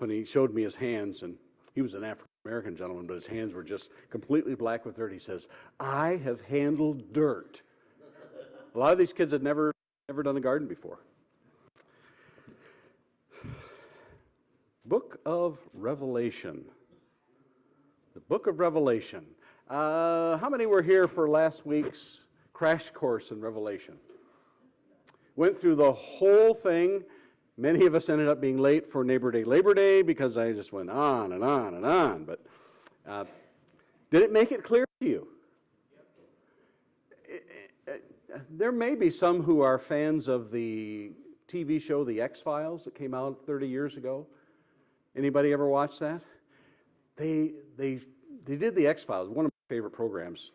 up and he showed me his hands, and he was an African-American gentleman, but his hands were just completely black with dirt. He says, "I have handled dirt." A lot of these kids had never done a garden before. Book of Revelation. The Book of Revelation. How many were here for last week's crash course in Revelation? Went through the whole thing. Many of us ended up being late for Neighbor Day, Labor Day, because I just went on and on and on. But did it make it clear to you? There may be some who are fans of the TV show The X-Files that came out 30 years ago. Anybody ever watch that? They did The X-Files, one of my favorite programs,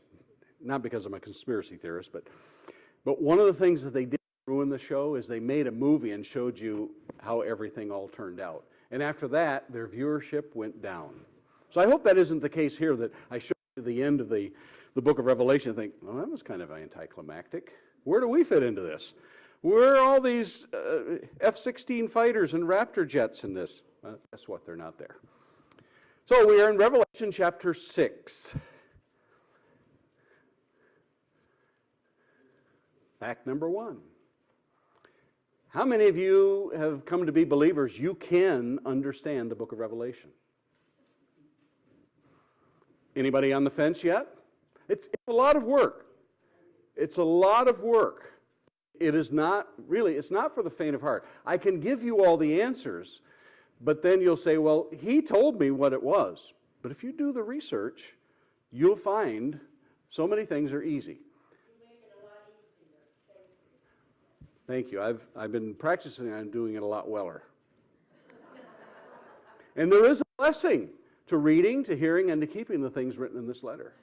not because I'm a conspiracy theorist, but one of the things that they did to ruin the show is they made a movie and showed you how everything all turned out. And after that, their viewership went down. So I hope that isn't the case here, that I showed you the end of the book of Revelation and think, well, that was kind of anticlimactic. Where do we fit into this? Where are all these F-16 fighters and Raptor jets in this? Well, guess what? They're not there. So we are in Revelation chapter 6. Fact number 1. How many of you have come to be believers? You can understand the book of Revelation. Anybody on the fence yet? It's a lot of work. It's a lot of work. It is not, really, it's not for the faint of heart. I can give you all the answers, but then you'll say, well, he told me what it was. But if you do the research, you'll find so many things are easy. You make it a lot easier. Thank you. I've been practicing on doing it a lot weller. And there is a blessing to reading, to hearing, and to keeping the things written in this letter.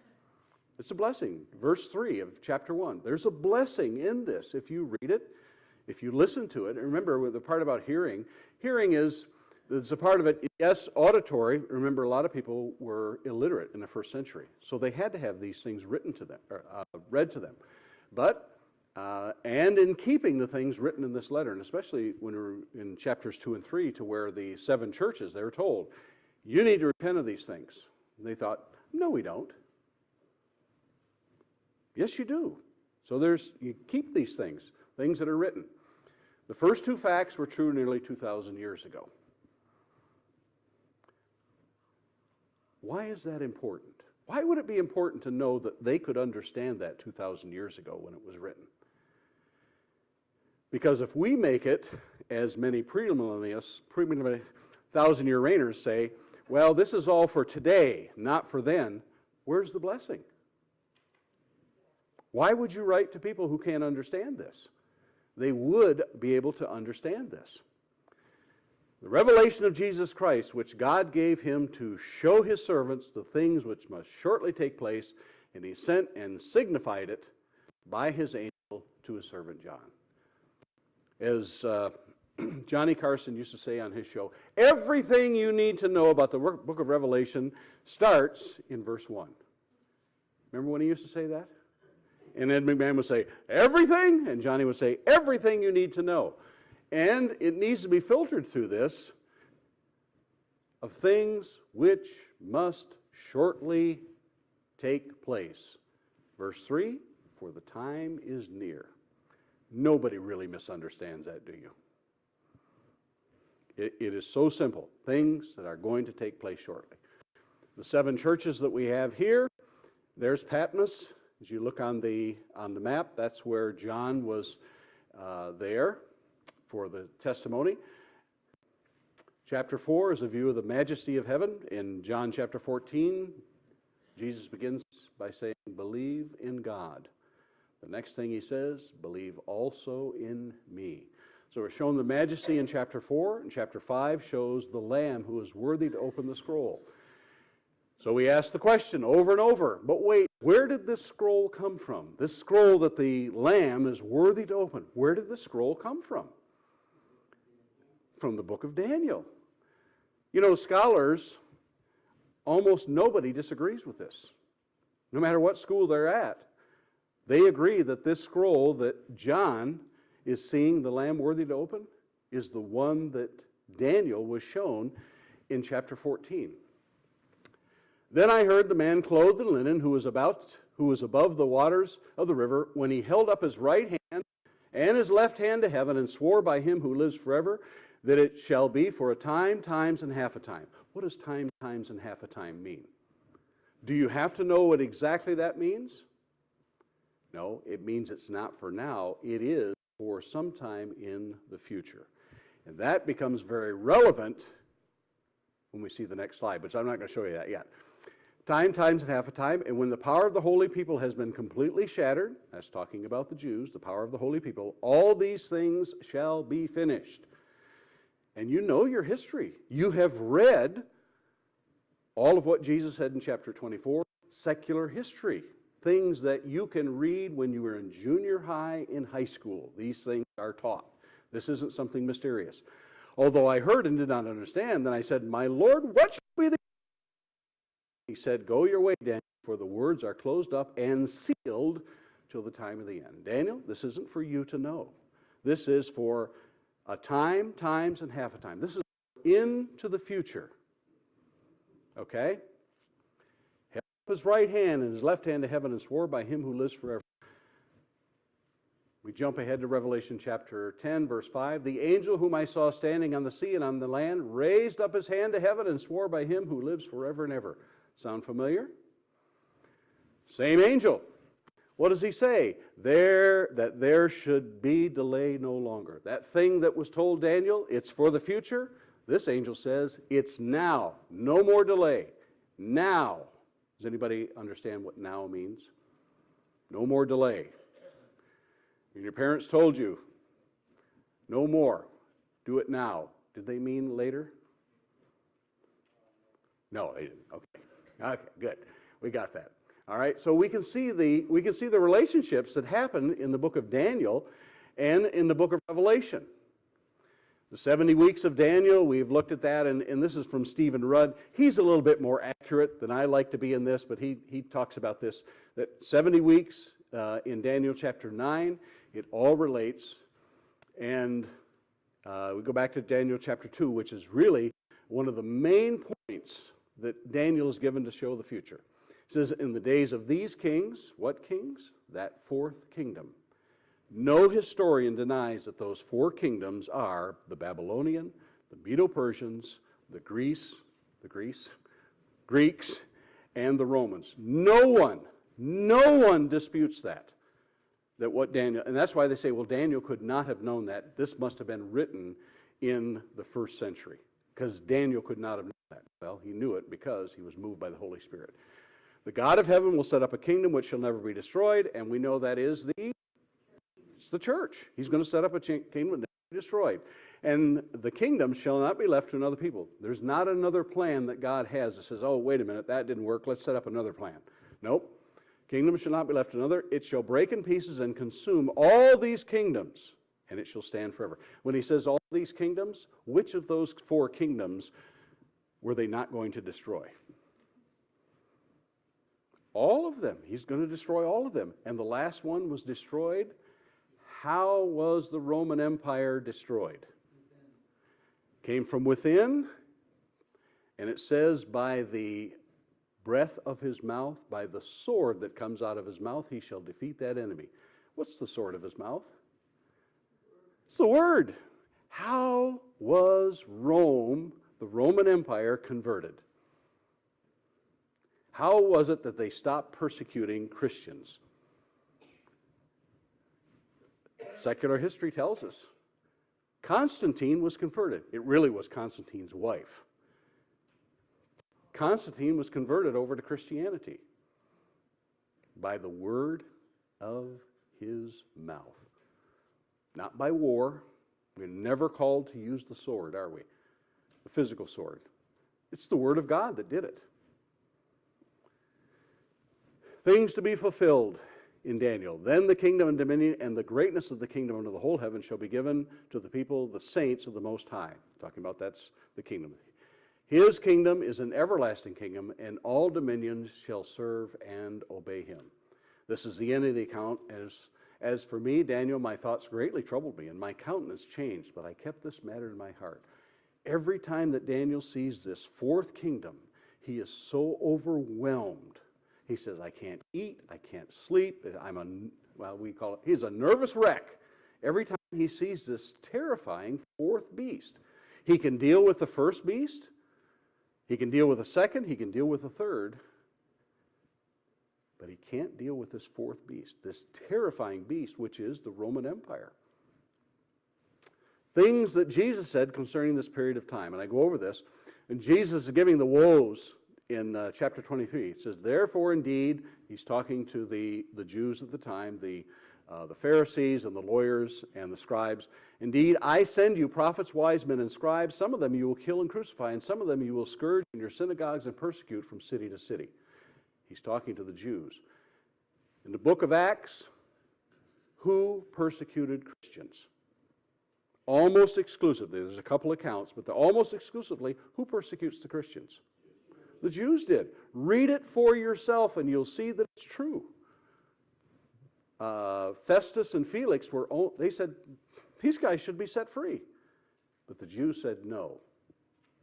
It's a blessing. Verse 3 of chapter 1. There's a blessing in this if you read it, if you listen to it. And remember, the part about hearing is, there's a part of it, yes, auditory. Remember, a lot of people were illiterate in the first century, so they had to have these things written to them, or read to them. But, and in keeping the things written in this letter, and especially when we're in chapters 2 and 3, to where the 7 churches, they were told, you need to repent of these things. And they thought, no, we don't. Yes, you do. So you keep these things that are written. The first 2 facts were true nearly 2,000 years ago. Why is that important? Why would it be important to know that they could understand that 2,000 years ago when it was written? Because if we make it, as many premillennialists, 1,000-year reigners say, well, this is all for today, not for then, where's the blessing? Why would you write to people who can't understand this? They would be able to understand this. The revelation of Jesus Christ, which God gave him to show his servants the things which must shortly take place, and he sent and signified it by his angel to his servant John. As Johnny Carson used to say on his show, everything you need to know about the book of Revelation starts in verse 1. Remember when he used to say that? And Ed McMahon would say, everything? And Johnny would say, everything you need to know. And it needs to be filtered through this of things which must shortly take place. Verse 3, for the time is near. Nobody really misunderstands that, do you? It is so simple. Things that are going to take place shortly. The 7 churches that we have here, there's Patmos. As you look on the map, that's where John was there for the testimony. Chapter 4 is a view of the majesty of heaven. In John chapter 14, Jesus begins by saying, believe in God. The next thing he says, believe also in me. So we're shown the majesty in chapter 4, and chapter 5 shows the Lamb who is worthy to open the scroll. So we ask the question over and over, but wait, where did this scroll come from? This scroll that the Lamb is worthy to open, where did the scroll come from? From the book of Daniel. You know, scholars, almost nobody disagrees with this. No matter what school they're at, they agree that this scroll that John is seeing the Lamb worthy to open is the one that Daniel was shown in chapter 14. Then I heard the man clothed in linen who was above the waters of the river, when he held up his right hand and his left hand to heaven, and swore by him who lives forever, that it shall be for a time, times, and half a time. What does time, times, and half a time mean? Do you have to know what exactly that means? No, it means it's not for now. It is for some time in the future. And that becomes very relevant when we see the next slide, but I'm not going to show you that yet. Time, times, and half a time, and when the power of the holy people has been completely shattered, that's talking about the Jews, the power of the holy people, all these things shall be finished. And you know your history. You have read all of what Jesus said in chapter 24, secular history, things that you can read when you were in junior high, in high school. These things are taught. This isn't something mysterious. Although I heard and did not understand, then I said, my Lord, what shall be the... He said, go your way, Daniel, for the words are closed up and sealed till the time of the end. Daniel, this isn't for you to know. This is for a time, times, and half a time. This is into the future. Okay? Held up his right hand and his left hand to heaven, and swore by him who lives forever. We jump ahead to Revelation chapter 10, verse 5. The angel whom I saw standing on the sea and on the land raised up his hand to heaven and swore by him who lives forever and ever. Sound familiar? Same angel. What does he say? That there should be delay no longer. That thing that was told Daniel, it's for the future. This angel says it's now. No more delay. Now. Does anybody understand what now means? No more delay. When your parents told you, no more, do it now. Did they mean later? No, they didn't. Okay. Okay, good. We got that. All right. So we can see the relationships that happen in the book of Daniel and in the book of Revelation. The 70 weeks of Daniel, we've looked at that, and this is from Stephen Rudd. He's a little bit more accurate than I like to be in this, but he talks about this, that 70 weeks in Daniel chapter 9, it all relates. And we go back to Daniel chapter 2, which is really one of the main points that Daniel is given to show the future. It says, in the days of these kings, what kings? That fourth kingdom. No historian denies that those four kingdoms are the Babylonian, the Medo-Persians, the Greeks, and the Romans. No one disputes that what Daniel, and that's why they say, well, Daniel could not have known that. This must have been written in the first century, because Daniel could not have known that. Well, he knew it because he was moved by the Holy Spirit. The God of heaven will set up a kingdom which shall never be destroyed, and we know that is it's the church. He's going to set up a kingdom that never be destroyed. And the kingdom shall not be left to another people. There's not another plan that God has that says, oh, wait a minute, that didn't work, let's set up another plan. Nope. Kingdom shall not be left to another. It shall break in pieces and consume all these kingdoms, and it shall stand forever. When he says all these kingdoms, which of those four kingdoms were they not going to destroy? All of them. He's going to destroy all of them. And the last one was destroyed. How was the Roman Empire destroyed? Came from within, and it says by the breath of his mouth, by the sword that comes out of his mouth, he shall defeat that enemy. What's the sword of his mouth? It's the word. How was Rome, the Roman Empire, converted? How was it that they stopped persecuting Christians? Secular history tells us. Constantine was converted. It really was Constantine's wife. Constantine was converted over to Christianity by the word of his mouth. Not by war. We're never called to use the sword, are we? The physical sword. It's the word of God that did it. Things to be fulfilled in Daniel. Then the kingdom and dominion and the greatness of the kingdom under the whole heaven shall be given to the people, the saints of the Most High. Talking about that's the kingdom. His kingdom is an everlasting kingdom, and all dominions shall serve and obey him. This is the end of the account. As for me, Daniel, my thoughts greatly troubled me, and my countenance changed, but I kept this matter in my heart. every time that Daniel sees this fourth kingdom, he is so overwhelmed. He says, I can't eat, I can't sleep, he's a nervous wreck every time he sees this terrifying fourth beast. He can deal with the first beast, he can deal with the second, he can deal with the third, but he can't deal with this fourth beast, this terrifying beast, which is the Roman Empire. Things that Jesus said concerning this period of time, and I go over this, and Jesus is giving the woes in chapter 23. It says, therefore, indeed, he's talking to the Jews at the time, the Pharisees and the lawyers and the scribes. Indeed, I send you prophets, wise men, and scribes. Some of them you will kill and crucify, and some of them you will scourge in your synagogues and persecute from city to city. He's talking to the Jews. In the book of Acts, who persecuted Christians? Almost exclusively. There's a couple accounts, but almost exclusively, who persecutes the Christians? The Jews did. Read it for yourself and you'll see that it's true. Festus and Felix they said, these guys should be set free. But the Jews said no.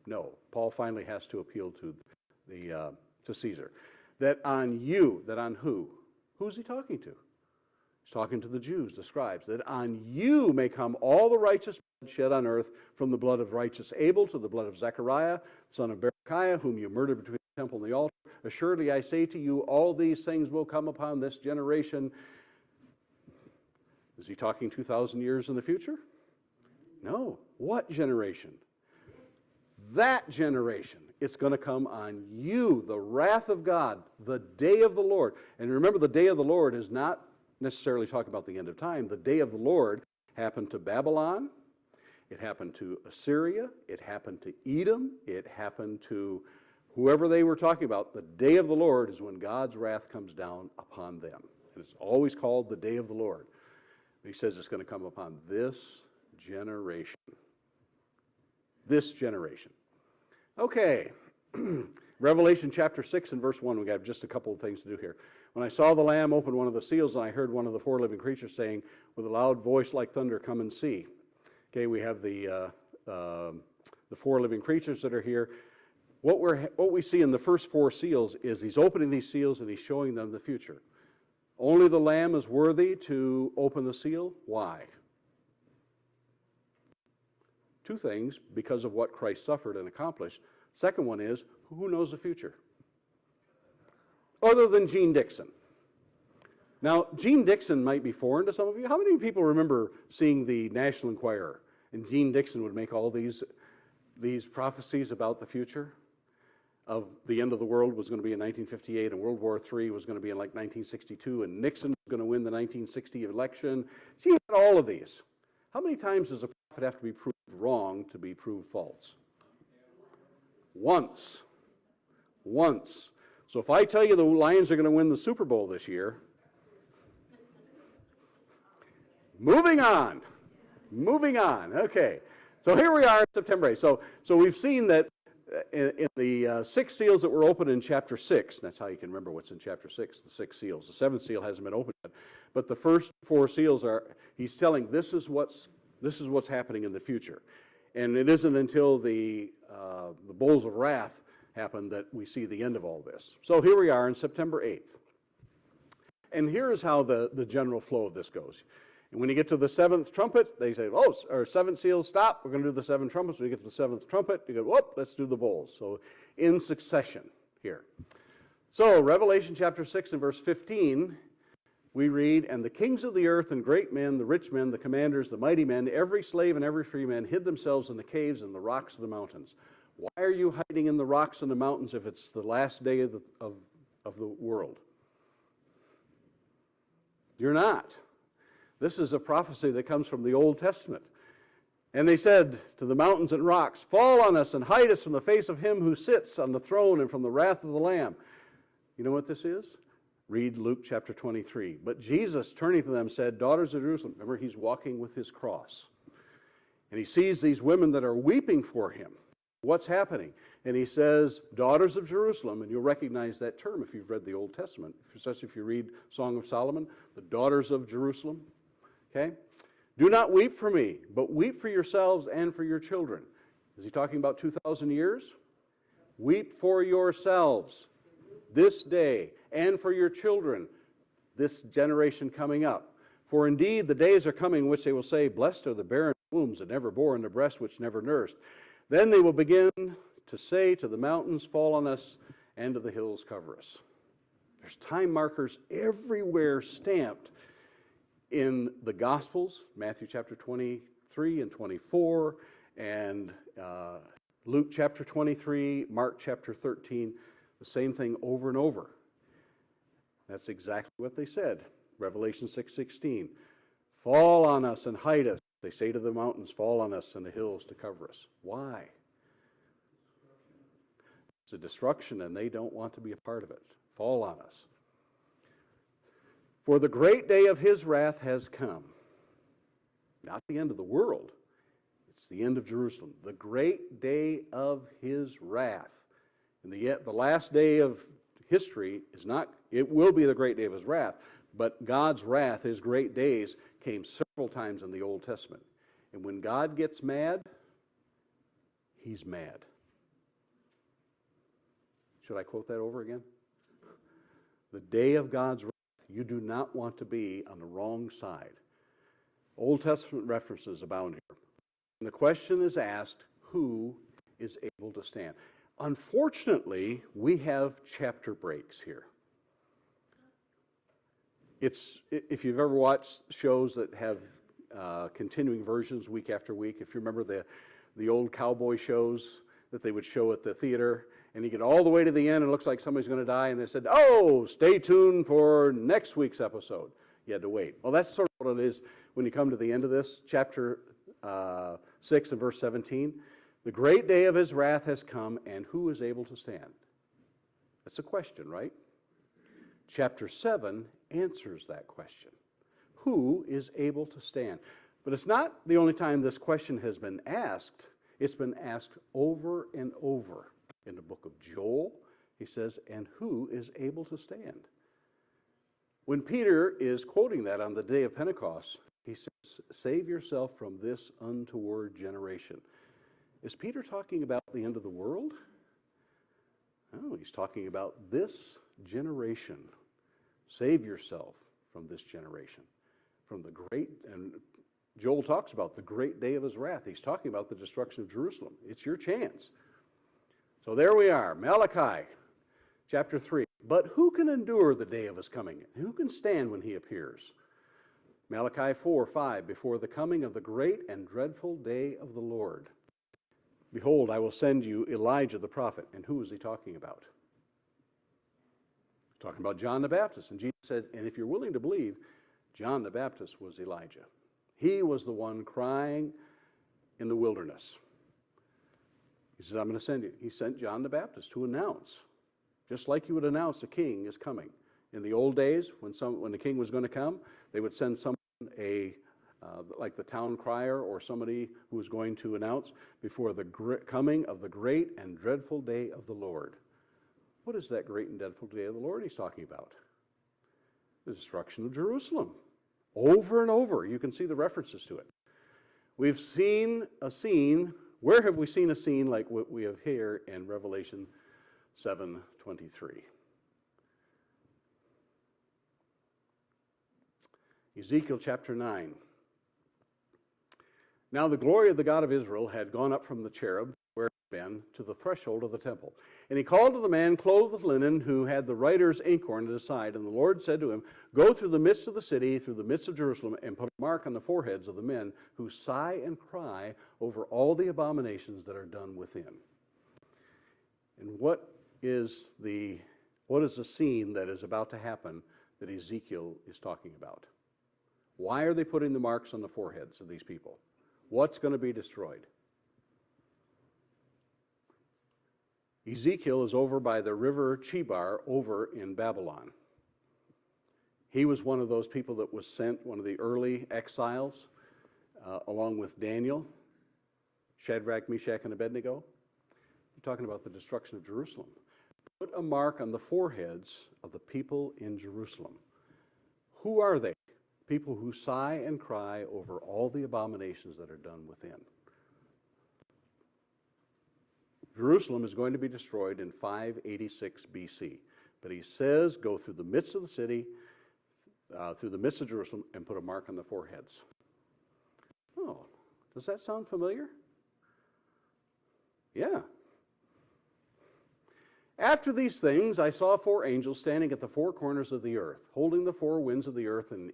No. Paul finally has to appeal to Caesar. That on who? Who's he talking to? He's talking to the Jews, the scribes, that on you may come all the righteous blood shed on earth, from the blood of righteous Abel to the blood of Zechariah, son of Berechiah, whom you murdered between the temple and the altar. Assuredly I say to you, all these things will come upon this generation. Is he talking 2,000 years in the future? No. What generation? That generation. It's going to come on you, the wrath of God, the day of the Lord. And remember, the day of the Lord is not necessarily talking about the end of time. The day of the Lord happened to Babylon. It happened to Assyria. It happened to Edom. It happened to whoever they were talking about. The day of the Lord is when God's wrath comes down upon them. And it's always called the day of the Lord. He says it's going to come upon this generation. This generation. Okay. Revelation chapter 6 and verse 1. We got just a couple of things to do here. When I saw the Lamb open one of the seals, and I heard one of the four living creatures saying, with a loud voice like thunder, come and see. Okay, we have the four living creatures that are here. What we see in the first four seals is he's opening these seals and he's showing them the future. Only the Lamb is worthy to open the seal. Why? Two things, because of what Christ suffered and accomplished. Second one is, who knows the future? Other than Gene Dixon. Now, Gene Dixon might be foreign to some of you. How many people remember seeing the National Enquirer? And Gene Dixon would make all these prophecies about the future of the end of the world was going to be in 1958, and World War III was going to be in like 1962, and Nixon was going to win the 1960 election. She had all of these. How many times does a prophet have to be proved wrong to be proved false? Once. Once. So if I tell you the Lions are going to win the Super Bowl this year, moving on. Okay. So here we are, September 8th. So we've seen that in the six seals that were opened in chapter 6, that's how you can remember what's in chapter 6, the six seals. The seventh seal hasn't been opened yet. But the first four seals he's telling this is what's happening in the future. And it isn't until the bowls of wrath happen that we see the end of all this. So here we are on September 8th. And here's how the general flow of this goes. And when you get to the seventh trumpet, they say, or seventh seal, stop, we're going to do the seven trumpets. When you get to the seventh trumpet, you go, whoop, let's do the bowls. So in succession here. So Revelation chapter 6 and verse 15, we read, and the kings of the earth and great men, the rich men, the commanders, the mighty men, every slave and every free man hid themselves in the caves and the rocks of the mountains. Why are you hiding in the rocks and the mountains if it's the last day of the world? You're not. This is a prophecy that comes from the Old Testament. And they said to the mountains and rocks, fall on us and hide us from the face of him who sits on the throne and from the wrath of the Lamb. You know what this is? Read Luke chapter 23. But Jesus, turning to them, said, daughters of Jerusalem, remember he's walking with his cross. And he sees these women that are weeping for him. What's happening? And he says, daughters of Jerusalem, and you'll recognize that term if you've read the Old Testament, especially if you read Song of Solomon, the daughters of Jerusalem. Okay? Do not weep for me, but weep for yourselves and for your children. Is he talking about 2,000 years? Weep for yourselves this day and for your children, this generation coming up. For indeed the days are coming in which they will say, blessed are the barren wombs that never bore, and the breasts which never nursed. Then they will begin to say to the mountains, fall on us, and to the hills, cover us. There's time markers everywhere stamped in the Gospels, Matthew chapter 23 and 24, and Luke chapter 23, Mark chapter 13, the same thing over and over. That's exactly what they said. Revelation 6:16, fall on us and hide us. They say to the mountains, fall on us, and the hills to cover us. Why? It's a destruction, and they don't want to be a part of it. Fall on us. For the great day of his wrath has come. Not the end of the world. It's the end of Jerusalem. The great day of his wrath. And the last day of history is not, it will be the great day of his wrath, but God's wrath, his great days, came several times in the Old Testament. And when God gets mad, he's mad. Should I quote that over again? The day of God's wrath, you do not want to be on the wrong side. Old Testament references abound here. And the question is asked, who is able to stand? Unfortunately, we have chapter breaks here. If you've ever watched shows that have continuing versions week after week, if you remember the old cowboy shows that they would show at the theater, and you get all the way to the end and it looks like somebody's going to die, and they said, oh, stay tuned for next week's episode. You had to wait. Well, that's sort of what it is when you come to the end of this, chapter 6 and verse 17. The great day of his wrath has come, and who is able to stand? That's a question, right? Chapter 7 answers that question. Who is able to stand? But it's not the only time this question has been asked. It's been asked over and over. In the book of Joel, he says, and who is able to stand? When Peter is quoting that on the day of Pentecost, he says, save yourself from this untoward generation. Is Peter talking about the end of the world? No, he's talking about this generation. Save yourself from this generation. From the great, and Joel talks about the great day of his wrath. He's talking about the destruction of Jerusalem. It's your chance. So there we are, Malachi chapter 3. But who can endure the day of his coming? Who can stand when he appears? Malachi 4:5, before the coming of the great and dreadful day of the Lord. Behold, I will send you Elijah the prophet. And who is he talking about? He's talking about John the Baptist. And Jesus said, and if you're willing to believe, John the Baptist was Elijah. He was the one crying in the wilderness. He says, I'm going to send you. He sent John the Baptist to announce, just like you would announce a king is coming. In the old days, when the king was going to come, they would send someone, like the town crier or somebody who was going to announce before the coming of the great and dreadful day of the Lord. What is that great and dreadful day of the Lord he's talking about? The destruction of Jerusalem. Over and over, you can see the references to it. We've seen a scene. Where have we seen a scene like what we have here in Revelation 7:23? Ezekiel chapter 9. Now the glory of the God of Israel had gone up from the cherub, where it had been, to the threshold of the temple. And he called to the man clothed with linen, who had the writer's inkhorn at his side. And the Lord said to him, go through the midst of the city, through the midst of Jerusalem, and put a mark on the foreheads of the men who sigh and cry over all the abominations that are done within. And what is the scene that is about to happen that Ezekiel is talking about? Why are they putting the marks on the foreheads of these people? What's going to be destroyed? Ezekiel is over by the river Chebar over in Babylon. He was one of those people that was sent, one of the early exiles, along with Daniel, Shadrach, Meshach, and Abednego. You're talking about the destruction of Jerusalem. Put a mark on the foreheads of the people in Jerusalem. Who are they? People who sigh and cry over all the abominations that are done within. Jerusalem is going to be destroyed in 586 BC. But he says, go through the midst of the city, through the midst of Jerusalem, and put a mark on the foreheads. Oh, does that sound familiar? Yeah. After these things, I saw 4 angels standing at the 4 corners of the earth, holding the 4 winds of the earth, and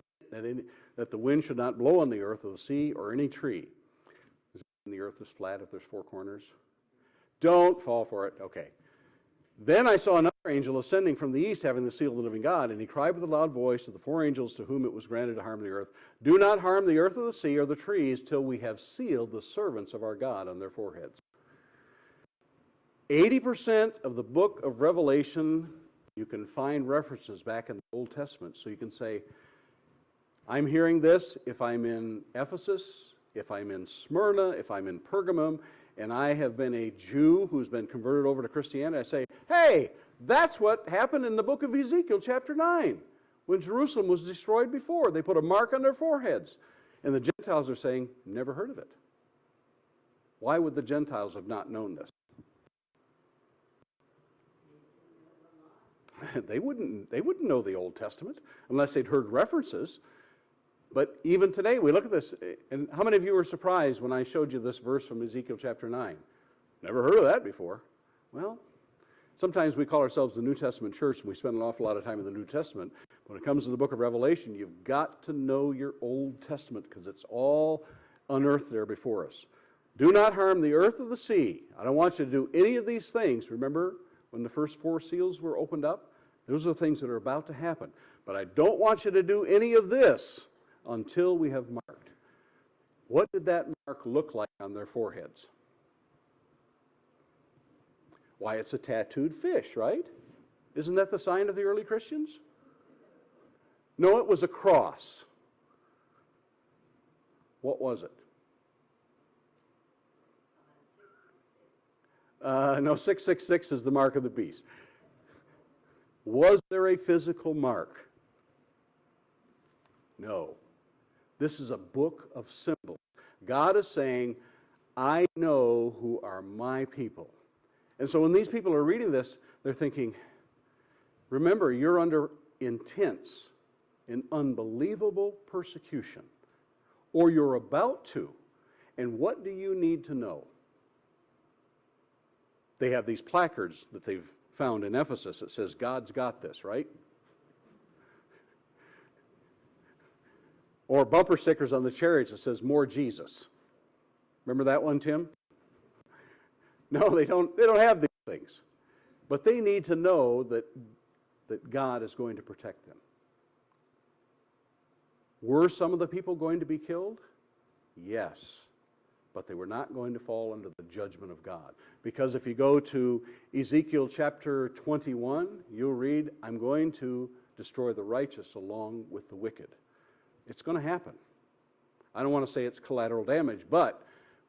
that the wind should not blow on the earth or the sea or any tree. The earth is flat if there's 4 corners. Don't fall for it. Okay. Then I saw another angel ascending from the east, having the seal of the living God, and he cried with a loud voice to the 4 angels to whom it was granted to harm the earth, do not harm the earth or the sea or the trees till we have sealed the servants of our God on their foreheads. 80% of the book of Revelation, you can find references back in the Old Testament. So you can say, I'm hearing this if I'm in Ephesus, if I'm in Smyrna, if I'm in Pergamum, and I have been a Jew who's been converted over to Christianity. I say, hey, that's what happened in the book of Ezekiel chapter 9 when Jerusalem was destroyed before. They put a mark on their foreheads. And the Gentiles are saying, never heard of it. Why would the Gentiles have not known this? They wouldn't know the Old Testament unless they'd heard references. But even today, we look at this, and how many of you were surprised when I showed you this verse from Ezekiel chapter 9? Never heard of that before. Well, sometimes we call ourselves the New Testament church, and we spend an awful lot of time in the New Testament. When it comes to the book of Revelation, you've got to know your Old Testament because it's all unearthed there before us. Do not harm the earth or the sea. I don't want you to do any of these things. Remember when the first 4 seals were opened up? Those are the things that are about to happen. But I don't want you to do any of this until we have marked. What did that mark look like on their foreheads? Why, it's a tattooed fish, right? Isn't that the sign of the early Christians? No, it was a cross. What was it? No, 666 is the mark of the beast. Was there a physical mark? No. This is a book of symbols. God is saying, I know who are my people. And so when these people are reading this, they're thinking, remember, you're under intense and unbelievable persecution, or you're about to. And what do you need to know? They have these placards that they've found in Ephesus that says, God's got this, right? Or bumper stickers on the chariots that says, more Jesus. Remember that one, Tim? No, they don't have these things. But they need to know that God is going to protect them. Were some of the people going to be killed? Yes. But they were not going to fall under the judgment of God. Because if you go to Ezekiel chapter 21, you'll read, I'm going to destroy the righteous along with the wicked. It's going to happen. I don't want to say it's collateral damage, but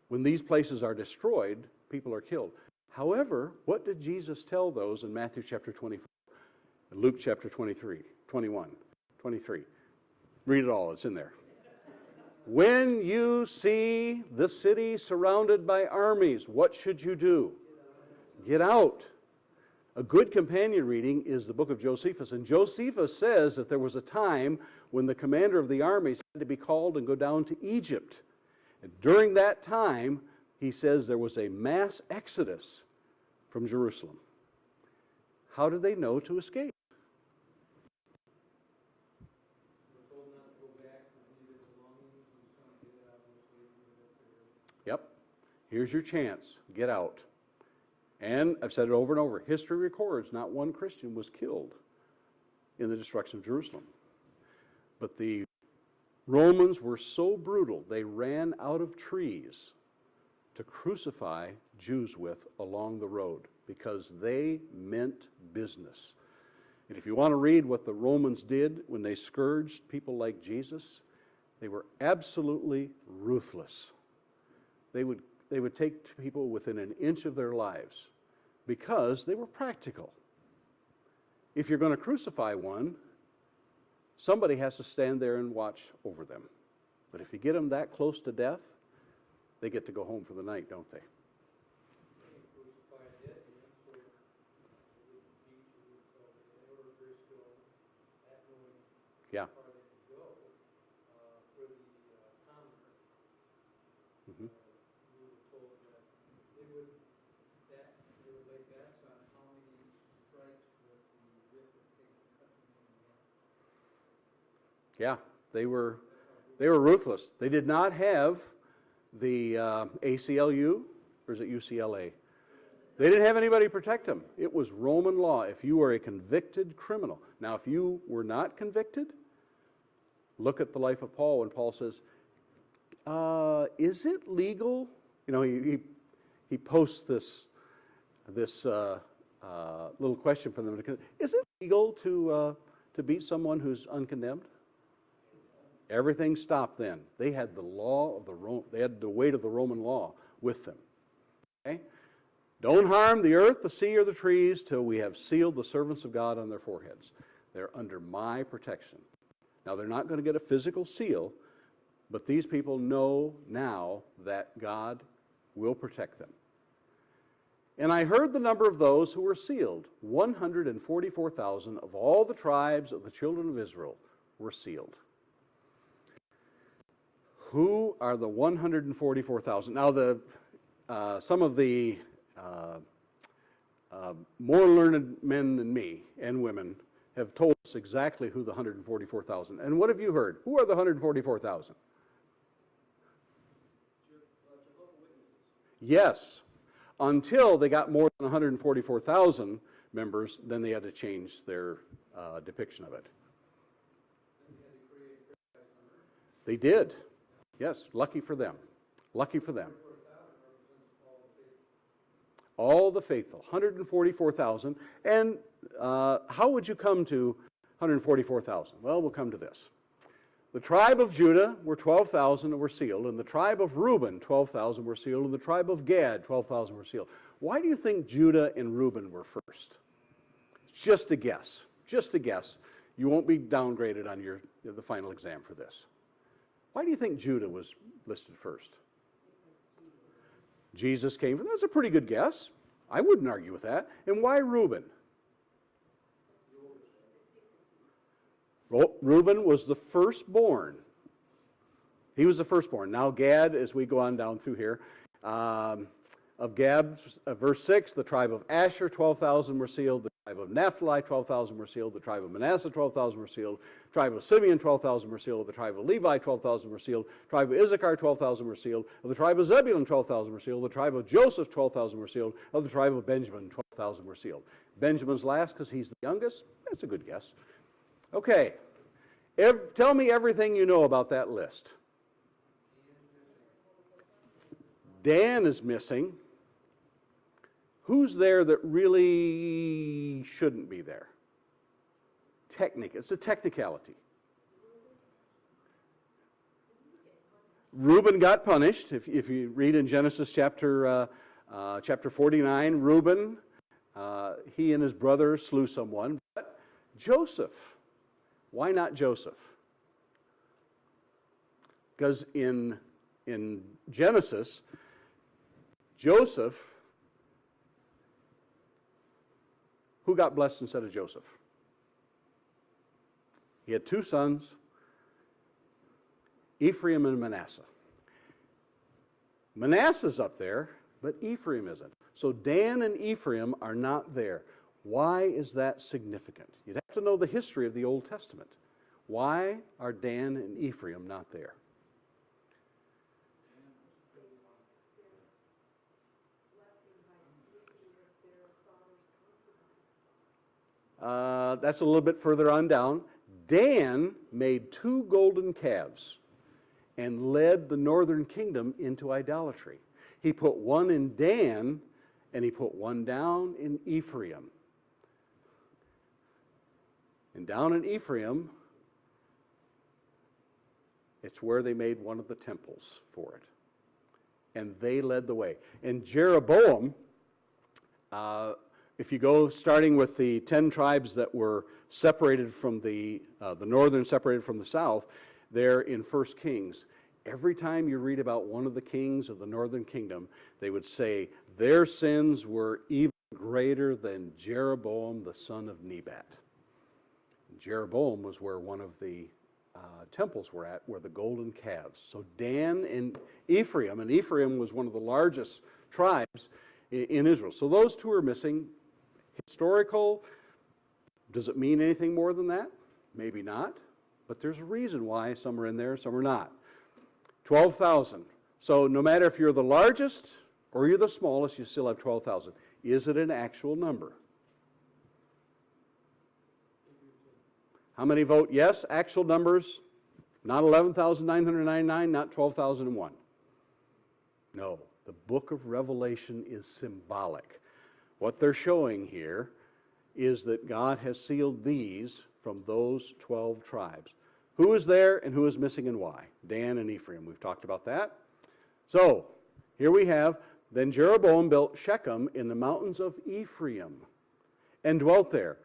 when these places are destroyed, people are killed. However, what did Jesus tell those in Matthew chapter 24, Luke chapter 23, 21, 23? Read it all, it's in there. When you see the city surrounded by armies, what should you do? Get out. A good companion reading is the book of Josephus. And Josephus says that there was a time when the commander of the armies had to be called and go down to Egypt. And during that time, he says there was a mass exodus from Jerusalem. How did they know to escape? Yep. Here's your chance. Get out. And I've said it over and over. History records not one Christian was killed in the destruction of Jerusalem. But the Romans were so brutal, they ran out of trees to crucify Jews with along the road because they meant business. And if you want to read what the Romans did when they scourged people like Jesus, they were absolutely ruthless. They would take people within an inch of their lives because they were practical. If you're going to crucify one, somebody has to stand there and watch over them. But if you get them that close to death, they get to go home for the night, don't they? Yeah. how far they could go for the commoner. Mhm. We were told that they would lay bets on how many strikes that the whip would take to cut the man in half. Yeah, they were ruthless. They did not have the ACLU, or is it UCLA? They didn't have anybody to protect them. It was Roman law. If you were a convicted criminal. Now, if you were not convicted, look at the life of Paul when Paul says, is it legal? You know, he posts this little question for them. Is it legal to beat someone who's uncondemned? Everything stopped then. They had the law of they had the weight of the Roman law with them. Okay? Don't harm the earth, the sea, or the trees till we have sealed the servants of God on their foreheads. They're under my protection. Now, they're not going to get a physical seal, but these people know now that God will protect them. And I heard the number of those who were sealed. 144,000 of all the tribes of the children of Israel were sealed. Who are the 144,000? Now, some of the more learned men than me and women have told us exactly who the 144,000. And what have you heard? Who are the 144,000? Yes. Until they got more than 144,000 members, then they had to change their depiction of it. They did. Yes, lucky for them. Lucky for them. All the faithful, 144,000. And how would you come to 144,000? Well, we'll come to this. The tribe of Judah were 12,000 that were sealed, and the tribe of Reuben, 12,000 were sealed, and the tribe of Gad, 12,000 were sealed. Why do you think Judah and Reuben were first? Just a guess. Just a guess. You won't be downgraded on the final exam for this. Why do you think Judah was listed first? Jesus came. That's a pretty good guess. I wouldn't argue with that. And why Reuben? Reuben was the firstborn. He was the firstborn. Now Gad, as we go on down through here, of Gad, verse 6, the tribe of Asher, 12,000 were sealed. The tribe of Naphtali, 12,000 were sealed. The tribe of Manasseh, 12,000 were sealed. The tribe of Simeon, 12,000 were sealed. The tribe of Levi, 12,000 were sealed. The tribe of Issachar, 12,000 were sealed. Of the tribe of Zebulun, 12,000 were sealed. The tribe of Joseph, 12,000 were sealed. Of the tribe of Benjamin, 12,000 were sealed. Benjamin's last because he's the youngest. That's a good guess. Okay. Tell me everything you know about that list. Dan is missing. Who's there that really shouldn't be there? It's a technicality. Reuben got punished. If you read in Genesis chapter 49, Reuben, he and his brother slew someone. But Joseph, why not Joseph? Because in Genesis, Joseph, who got blessed instead of Joseph? He had two sons, Ephraim and Manasseh. Manasseh's up there, but Ephraim isn't. So Dan and Ephraim are not there. Why is that significant? You'd have to know the history of the Old Testament. Why are Dan and Ephraim not there? That's a little bit further on down. Dan made 2 golden calves and led the northern kingdom into idolatry. He put one in Dan and he put one down in Ephraim. And down in Ephraim, it's where they made one of the temples for it. And they led the way. And Jeroboam, if you go starting with the 10 tribes that were separated from the northern, separated from the south, there in 1 Kings, every time you read about one of the kings of the northern kingdom, they would say their sins were even greater than Jeroboam the son of Nebat. Jeroboam was where one of the temples were at, where the golden calves. So Dan and Ephraim was one of the largest tribes in Israel. So those two are missing. Historical, does it mean anything more than that? Maybe not, but there's a reason why some are in there, some are not. 12,000. So no matter if you're the largest or you're the smallest, you still have 12,000. Is it an actual number? How many vote yes? Actual numbers, not 11,999, not 12,001. No, the book of Revelation is symbolic. What they're showing here is that God has sealed these from those 12 tribes. Who is there and who is missing and why? Dan and Ephraim. We've talked about that. So, here we have, then Jeroboam built Shechem in the mountains of Ephraim and dwelt there.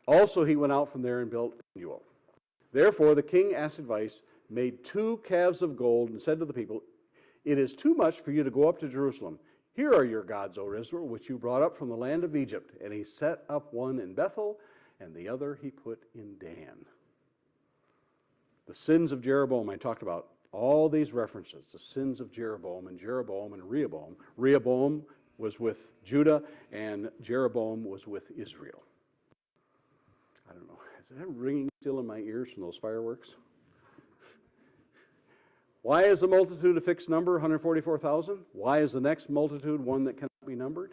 Also he went out from there and built Peniel. Therefore the king asked advice, made 2 calves of gold, and said to the people, it is too much for you to go up to Jerusalem. Here are your gods, O Israel, which you brought up from the land of Egypt. And he set up one in Bethel, and the other he put in Dan. The sins of Jeroboam, I talked about all these references, the sins of Jeroboam and Rehoboam. Rehoboam was with Judah, and Jeroboam was with Israel. I don't know, is that ringing still in my ears from those fireworks? Why is the multitude a fixed number, 144,000? Why is the next multitude one that cannot be numbered?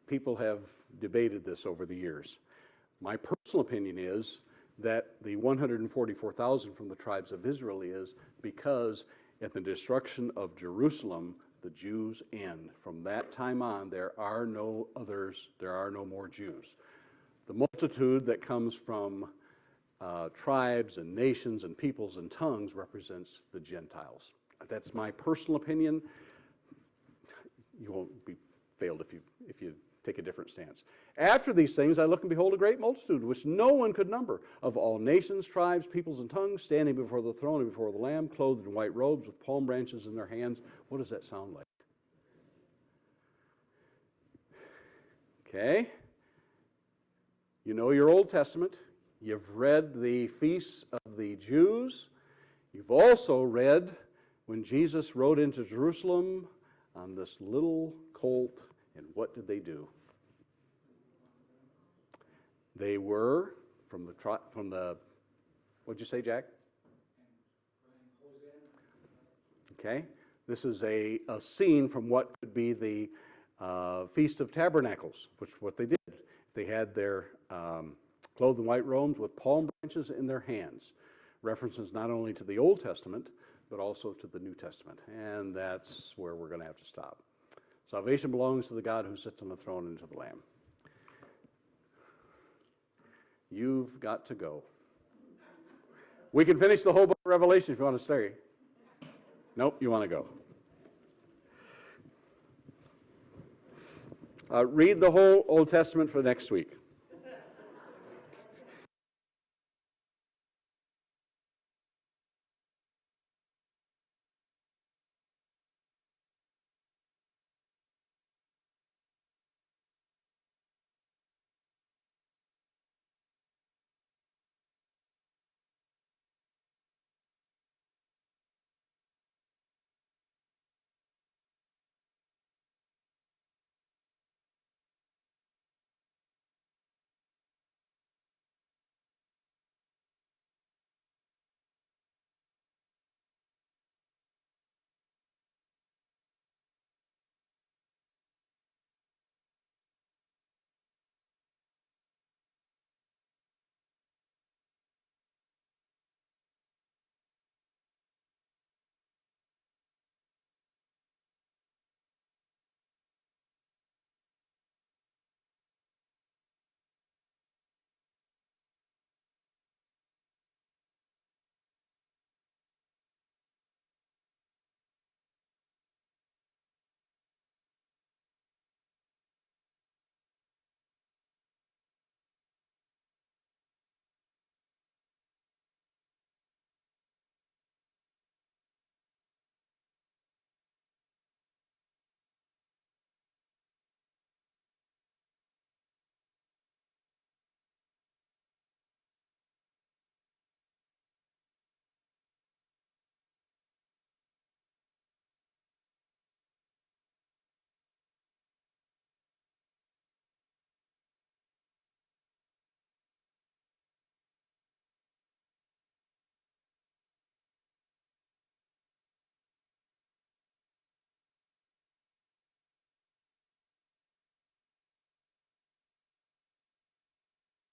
People have debated this over the years. My personal opinion is that the 144,000 from the tribes of Israel is because at the destruction of Jerusalem, the Jews end. From that time on, there are no others, there are no more Jews. The multitude that comes from tribes and nations and peoples and tongues represents the Gentiles. That's my personal opinion. You won't be failed if you take a different stance. After these things, I look and behold a great multitude, which no one could number, of all nations, tribes, peoples, and tongues, standing before the throne and before the Lamb, clothed in white robes with palm branches in their hands. What does that sound like? Okay. You know your Old Testament. You've read the feasts of the Jews. You've also read when Jesus rode into Jerusalem on this little colt, and what did they do? They were from the what'd you say, Jack? Okay. This is a scene from what could be the Feast of Tabernacles, which is what they did. They had their clothed in white robes with palm branches in their hands. References not only to the Old Testament, but also to the New Testament. And that's where we're going to have to stop. Salvation belongs to the God who sits on the throne and to the Lamb. You've got to go. We can finish the whole book of Revelation if you want to stay. Nope, you want to go. Read the whole Old Testament for next week.